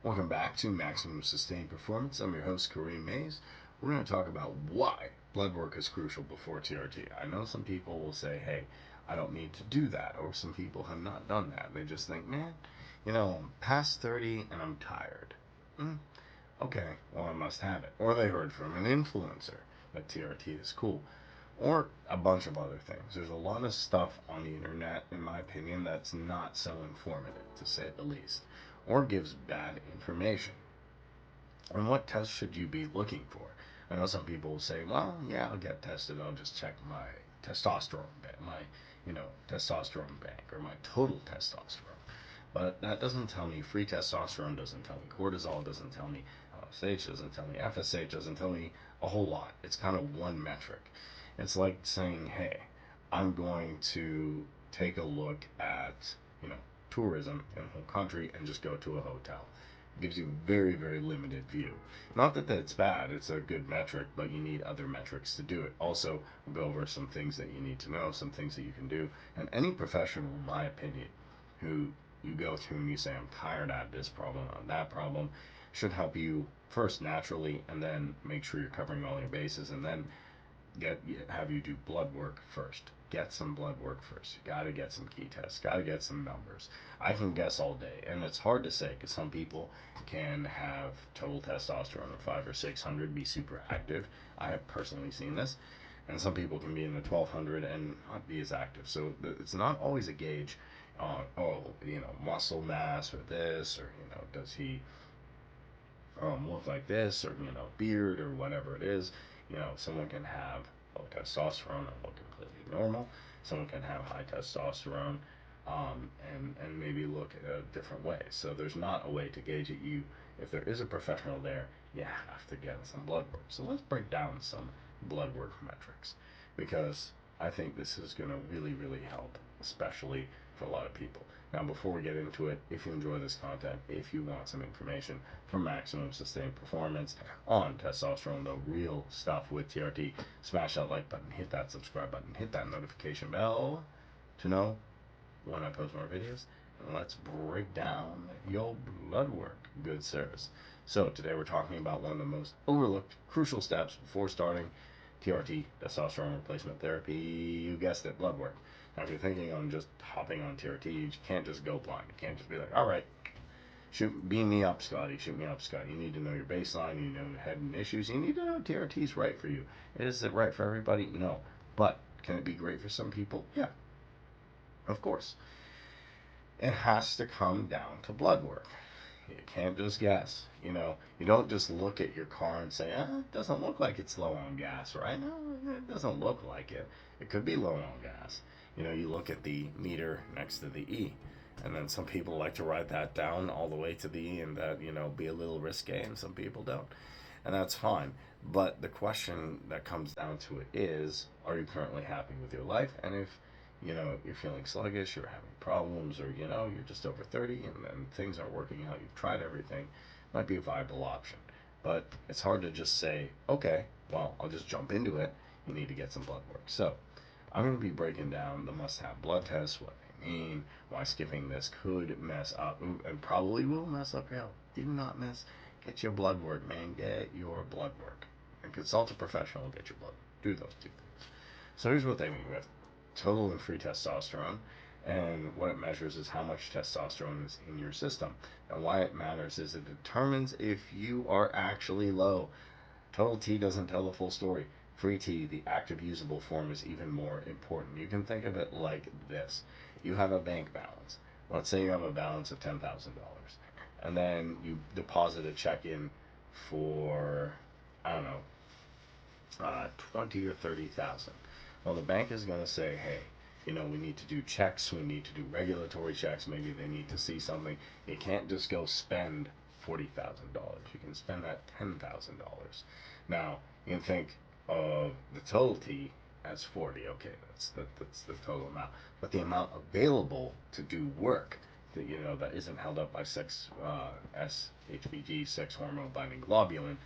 Welcome back to Maximum Sustained Performance. I'm your host, Kareem Mays. We're going to talk about why blood work is crucial before TRT. I know some people will say, hey, I don't need to do that, or some people have not done that. They just think, man, I'm past 30 and I'm tired. Mm, okay, well, I must have it. Or they heard from an influencer that TRT is cool. Or a bunch of other things. There's a lot of stuff on the internet, in my opinion, that's not so informative, to say the least, or gives bad information. And what tests should you be looking for? I know some people will say, well, yeah, I'll get tested. I'll just check my testosterone bank, testosterone bank, or my total testosterone. But that doesn't tell me, free testosterone doesn't tell me, cortisol doesn't tell me, LSH doesn't tell me, FSH doesn't tell me a whole lot. It's kind of one metric. It's like saying, hey, I'm going to take a look at, tourism in a whole country and just go to a hotel. It gives you a very, very limited view. Not that that's bad, it's a good metric, but you need other metrics to do it. Also, we'll go over some things that you need to know, some things that you can do. And any professional, in my opinion, who you go through and you say, I'm tired of this problem, on that problem, should help you first naturally, and then make sure you're covering all your bases, and then have you do blood work first. Get some blood work first. You got to get some key tests. Got to get some numbers. I can guess all day, and it's hard to say because some people can have total testosterone of 500 or 600, be super active. I have personally seen this, and some people can be in the 1200 and not be as active. So it's not always a gauge on muscle mass or this, or does he look like this, or beard or whatever it is. Someone can have low testosterone and look completely normal. Someone can have high testosterone and maybe look a different way. So there's not a way to gauge it. If there is a professional there, you have to get some blood work. So let's break down some blood work metrics, because I think this is going to really, really help, especially for a lot of people. Now, before we get into it, if you enjoy this content, if you want some information for maximum sustained performance on testosterone, the real stuff with TRT, smash that like button, hit that subscribe button, hit that notification bell to know when I post more videos. And let's break down your blood work, good sirs. So today we're talking about one of the most overlooked crucial steps before starting TRT, testosterone replacement therapy. You guessed it, blood work. Now, if you're thinking on just hopping on TRT, you can't just go blind. You can't just be like, all right, beam me up, Scotty. Shoot me up, Scotty. You need to know your baseline. You need to know your head and issues. You need to know TRT is right for you. Is it right for everybody? No. But can it be great for some people? Yeah, of course. It has to come down to blood work. You can't just guess. You don't just look at your car and say, it doesn't look like it's low on gas, right? No, it doesn't look like it. It could be low on gas. You look at the meter next to the E, and then some people like to write that down all the way to the E, and that, be a little risque, and some people don't. And that's fine. But the question that comes down to it is, are you currently happy with your life? And if you're feeling sluggish, you're having problems, or you're just over 30 and things aren't working out, you've tried everything, might be a viable option. But it's hard to just say, okay, well, I'll just jump into it. You need to get some blood work. So I'm going to be breaking down the must-have blood tests, what they mean, why skipping this could mess up, and probably will mess up your health. Do not miss. Get your blood work, man. Get your blood work. And consult a professional. Get your blood. Do those two things. So here's what they mean. We have total and free testosterone, and what it measures is how much testosterone is in your system. And why it matters is it determines if you are actually low. Total T doesn't tell the full story. Free T, the active usable form, is even more important. You can think of it like this. You have a bank balance. Let's say you have a balance of $10,000, and then you deposit a check in for, I don't know, 20 or 30,000. Well, the bank is going to say, hey, we need to do checks, we need to do regulatory checks, maybe they need to see something. You can't just go spend $40,000. You can spend that $10,000. Now, you can think of the total T as 40. Okay, that's the total amount. But the amount available to do work that isn't held up by SHBG, sex hormone binding globulin,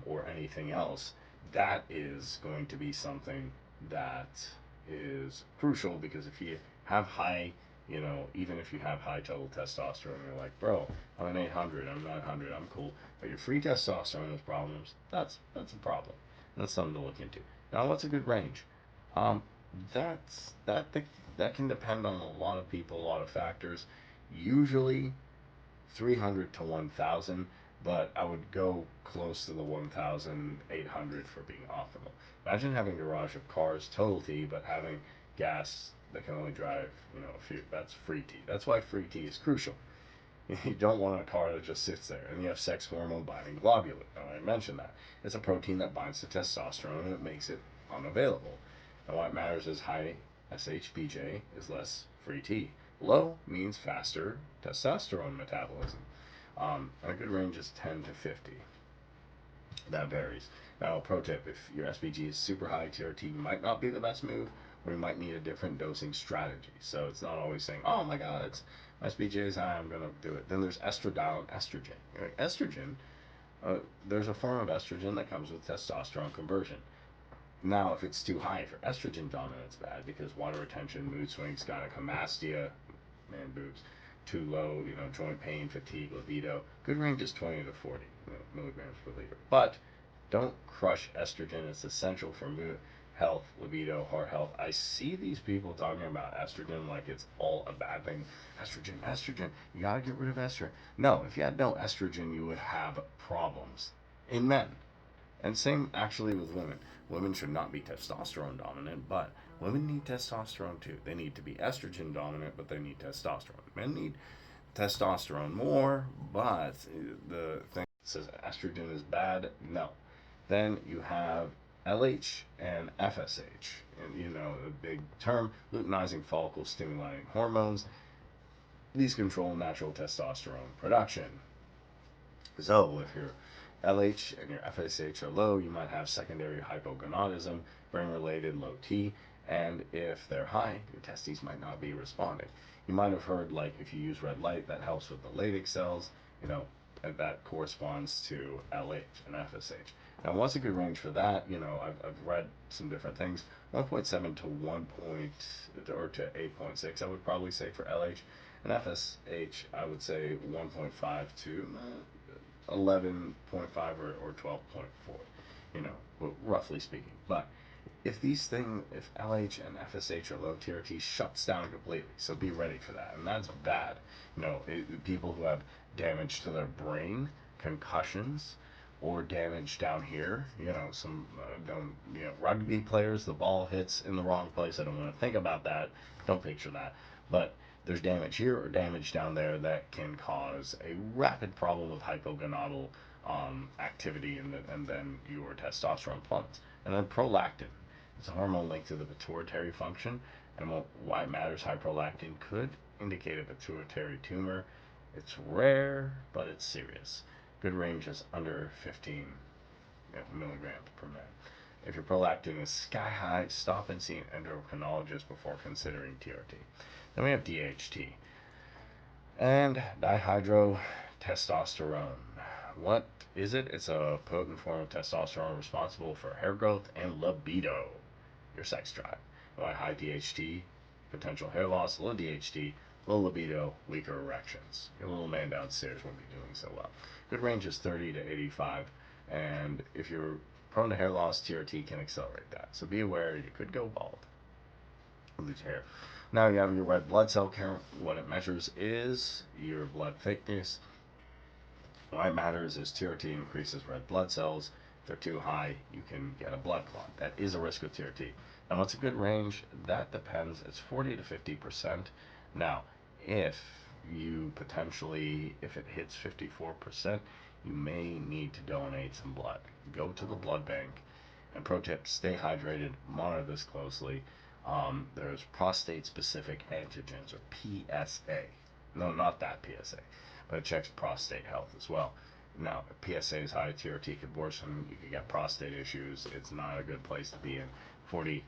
or anything else, that is going to be something that is crucial, because if you have high You know, even if you have high total testosterone, you're like, bro, I'm an 800, I'm 900, I'm cool. But your free testosterone has problems. That's a problem. That's something to look into. Now, what's a good range? Um, that can depend on a lot of people, a lot of factors. Usually, 300 to 1,000, but I would go close to the 1,800 for being optimal. Imagine having a garage of cars, total T, but having gas that can only drive, a few. That's free T. That's why free T is crucial. You don't want a car that just sits there. And you have sex hormone binding globulin. I mentioned that. It's a protein that binds to testosterone and it makes it unavailable. And what matters is high SHBJ is less free T. Low means faster testosterone metabolism. And a good range is 10 to 50. That varies. Now, pro tip, if your SBG is super high, TRT might not be the best move, or you might need a different dosing strategy. So it's not always saying, oh my god, it's my SBG is high, I'm going to do it. Then there's estradiol and estrogen. Estrogen, there's a form of estrogen that comes with testosterone conversion. Now, if it's too high, if you're estrogen dominant, it's bad because water retention, mood swings, gynecomastia, man boobs, too low, joint pain, fatigue, libido. Good range is 20 to 40 milligrams per liter. But don't crush estrogen. It's essential for mood, health, libido, heart health. I see these people talking about estrogen like it's all a bad thing. Estrogen, estrogen. You gotta get rid of estrogen. No, if you had no estrogen, you would have problems in men. And same actually with women. Women should not be testosterone dominant, but women need testosterone too. They need to be estrogen dominant, but they need testosterone. Men need testosterone more, but the thing says estrogen is bad. No. Then you have LH and FSH. And the big term, luteinizing follicle stimulating hormones. These control natural testosterone production. So if your LH and your FSH are low, you might have secondary hypogonadism, brain-related low T, and if they're high, your testes might not be responding. You might have heard, like, if you use red light, that helps with the Leydig cells, and that corresponds to LH and FSH. Now, what's a good range for that? I've read some different things. 1.7 to 1. Or to 8.6, I would probably say for LH. And FSH, I would say 1.5 to 11.5 or 12.4, roughly speaking. But if LH and FSH are low, TRT shuts down completely. So be ready for that. And that's bad. People who have damage to their brain, concussions, or damage down here, rugby players, the ball hits in the wrong place. I don't want to think about that. Don't picture that. But there's damage here or damage down there that can cause a rapid problem of hypogonadal activity, and then your testosterone plummets. And then prolactin. It's a hormone linked to the pituitary function, and why it matters, high prolactin could indicate a pituitary tumor. It's rare, but it's serious. Good range is under 15 milligrams per minute. If your prolactin is sky high, stop and see an endocrinologist before considering TRT. Then we have DHT and dihydrotestosterone. What is it? It's a potent form of testosterone responsible for hair growth and libido, your sex drive. Why high DHT, potential hair loss, low DHT, low libido, weaker erections. Your little man downstairs won't be doing so well. Good range is 30 to 85, and if you're prone to hair loss, TRT can accelerate that. So be aware, you could go bald. Lose hair. Now you have your red blood cell count. What it measures is your blood thickness. Why it matters is TRT increases red blood cells. If they're too high, you can get a blood clot. That is a risk with TRT. Now, what's a good range? That depends. It's 40 to 50%. Now, if it hits 54%, you may need to donate some blood. Go to the blood bank. And pro tip, stay hydrated, monitor this closely. There's prostate-specific antigens, or PSA. No, not that PSA, but it checks prostate health as well. Now, if PSA is high, TRT could worsen. You could get prostate issues. It's not a good place to be in. 40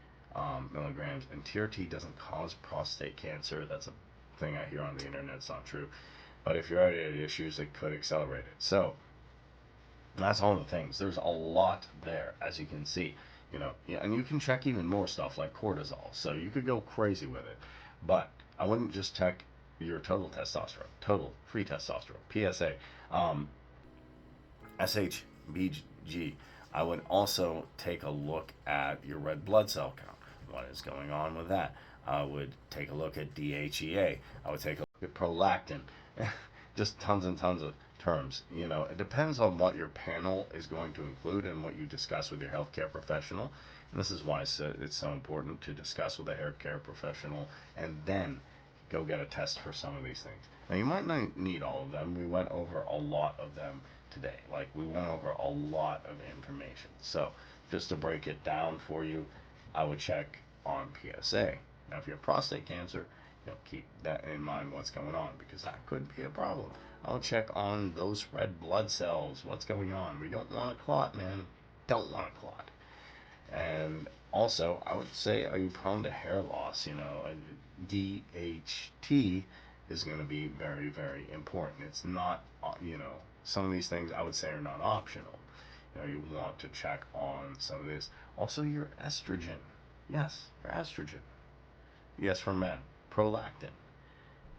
milligrams. And TRT doesn't cause prostate cancer. That's a thing I hear on the internet. It's not true. But if you're already at issues, it could accelerate it. So, that's all the things. There's a lot there, as you can see. And you can check even more stuff like cortisol. So you could go crazy with it. But I wouldn't just check your total testosterone, total free testosterone, PSA, um, SHBG. I would also take a look at your red blood cell count. What is going on with that? I would take a look at DHEA. I would take a look at prolactin. Just tons and tons of terms. You know, it depends on what your panel is going to include and what you discuss with your healthcare professional. And this is why it's so important to discuss with a healthcare professional and then go get a test for some of these things. Now, you might not need all of them. We went over a lot of them today. Like, we went over a lot of information. So, just to break it down for you, I would check on PSA. Now, if you have prostate cancer, keep that in mind what's going on, because that could be a problem. I'll check on those red blood cells. What's going on? We don't want a clot, man. Don't want a clot. And also, I would say, are you prone to hair loss? DHT is going to be very, very important. It's not, some of these things I would say are not optional. You want to check on some of this. Also, your estrogen. Yes, your estrogen. Yes, for men. Prolactin,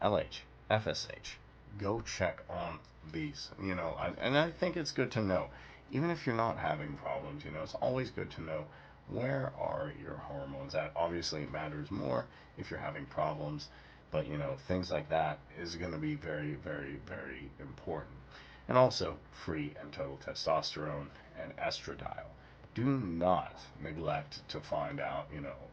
LH, FSH. Go check on these. And I think it's good to know. Even if you're not having problems, it's always good to know where are your hormones at. Obviously, it matters more if you're having problems, but things like that is going to be very, very, very important. And also, free and total testosterone and estradiol. Do not neglect to find out,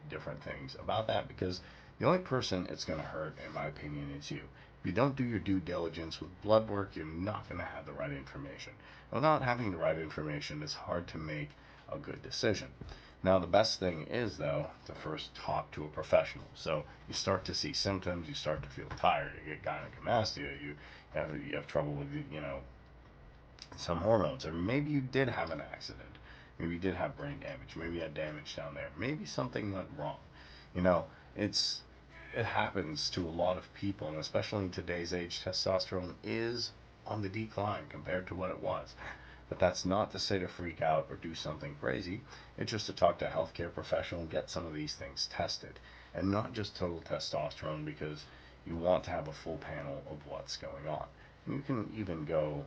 different things about that, because the only person it's going to hurt, in my opinion, is you. If you don't do your due diligence with blood work, you're not going to have the right information. Without having the right information, it's hard to make a good decision. Now, the best thing is, though, to first talk to a professional. So you start to see symptoms, you start to feel tired, you get gynecomastia, you have trouble with, some hormones, or maybe you did have an accident, maybe you did have brain damage, maybe you had damage down there, maybe something went wrong. You know, it's it happens to a lot of people, and especially in today's age, testosterone is on the decline compared to what it was. But that's not to say to freak out or do something crazy. It's just to talk to a healthcare professional and get some of these things tested. And not just total testosterone, because you want to have a full panel of what's going on. You can even go,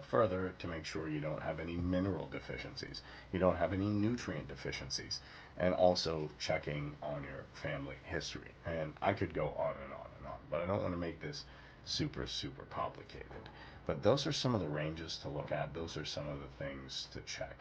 further to make sure you don't have any mineral deficiencies, you don't have any nutrient deficiencies, and also checking on your family history. And I could go on and on and on, but I don't want to make this super, super complicated. But those are some of the ranges to look at. Those are some of the things to check.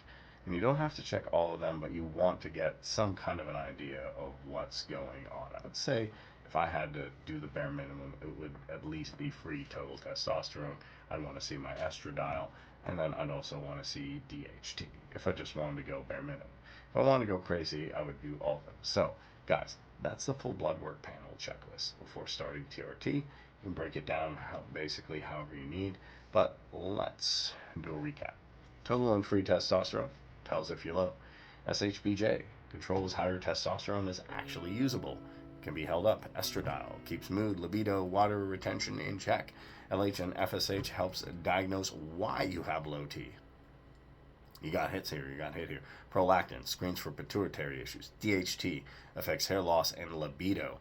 And you don't have to check all of them, but you want to get some kind of an idea of what's going on. I would say if I had to do the bare minimum, it would at least be free total testosterone. I'd want to see my estradiol, and then I'd also want to see DHT if I just wanted to go bare minimum. If I wanted to go crazy, I would do all of them. So, guys, that's the full blood work panel checklist before starting TRT. You can break it down basically however you need, but let's do a recap. Total and free testosterone tells if you're low. SHBJ controls how your testosterone is actually usable. Can be held up. Estradiol keeps mood, libido, water retention in check. LH and FSH helps diagnose why you have low T. You got hits here, you got hit here. Prolactin screens for pituitary issues. DHT affects hair loss and libido.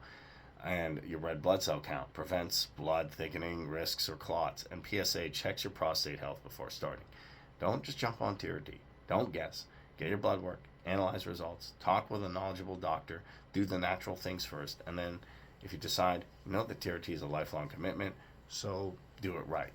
And your red blood cell count prevents blood thickening, risks, or clots. And PSA checks your prostate health before starting. Don't just jump on TRT. Don't guess. Get your blood work, analyze results, talk with a knowledgeable doctor, do the natural things first, and then if you decide, that TRT is a lifelong commitment, so do it right.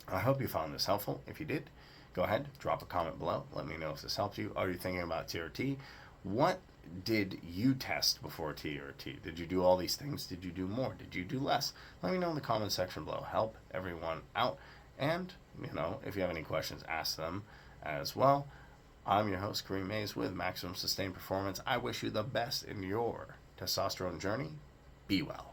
I hope you found this helpful. If you did, go ahead, drop a comment below. Let me know if this helped you. Are you thinking about TRT? What did you test before TRT? Did you do all these things? Did you do more? Did you do less? Let me know in the comment section below. Help everyone out. And, if you have any questions, ask them as well. I'm your host, Kareem Mays with Maximum Sustained Performance. I wish you the best in your testosterone journey. Be well.